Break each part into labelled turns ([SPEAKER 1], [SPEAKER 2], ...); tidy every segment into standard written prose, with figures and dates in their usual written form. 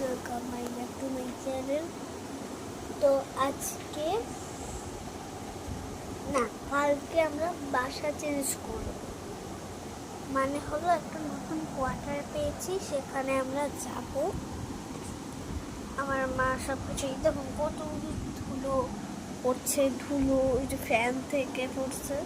[SPEAKER 1] Welcome back to my channel. তো আজকে কালকে আমরা বাসা চেঞ্জ করব, মানে হলো একটা নতুন কোয়ার্টার পেয়েছি, সেখানে আমরা যাব। আমার মা সব কিছু দেখুন কত ধুলো পড়ছে, ধুলো ওই যে ফ্যান থেকে পড়ছে।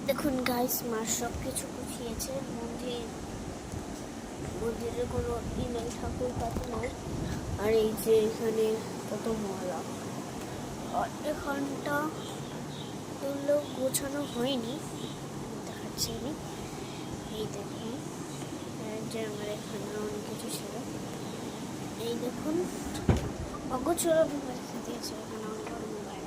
[SPEAKER 1] দেখুন গাইস, মা সব কিছু গুছিয়েছে। মন্দিরে কোনো নেই, ঠাকুর পাতা নেই। আর এই যে এখানে কত ময়লা, আর এখানটা এগুলো গোছানো হয়নি, দেখাচ্ছি আমি। এই দেখুন যে আমার এখানে অনেক কিছু ছিল, এই দেখুন অগোছালো রেখে দিয়েছে এখানে অনেক মোবাইল।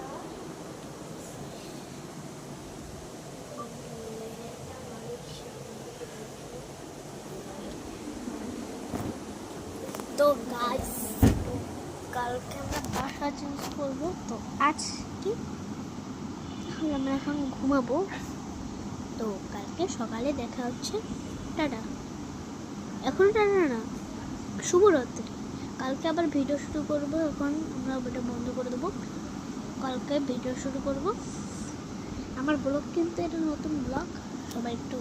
[SPEAKER 1] তো গাইস, কালকে আমরা বাসা চেঞ্জ করবো। তো আজ কি আমরা এখন ঘুমাবো। তো কালকে সকালে দেখা হচ্ছে। টাটা। এখন টাটা না, শুভরাত্রি। কালকে আবার ভিডিও শুরু করবো। এখন আমরা ওটা বন্ধ করে দেবো, কালকে ভিডিও শুরু করব। আমার ব্লগ কিন্তু এটা নতুন ব্লগ, সবাই একটু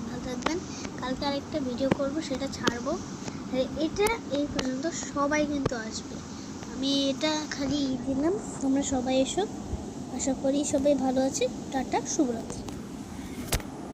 [SPEAKER 1] ভালো থাকবেন। কালকে আরেকটা ভিডিও করব, সেটা ছাড়বো। এটা এই পর্যন্ত সবাই কিন্তু আসবে, আমি এটা খালি দিলাম, তোমরা সবাই এসো। আশা করি সবাই ভালো আছে। টাটা, শুভরাত্রি।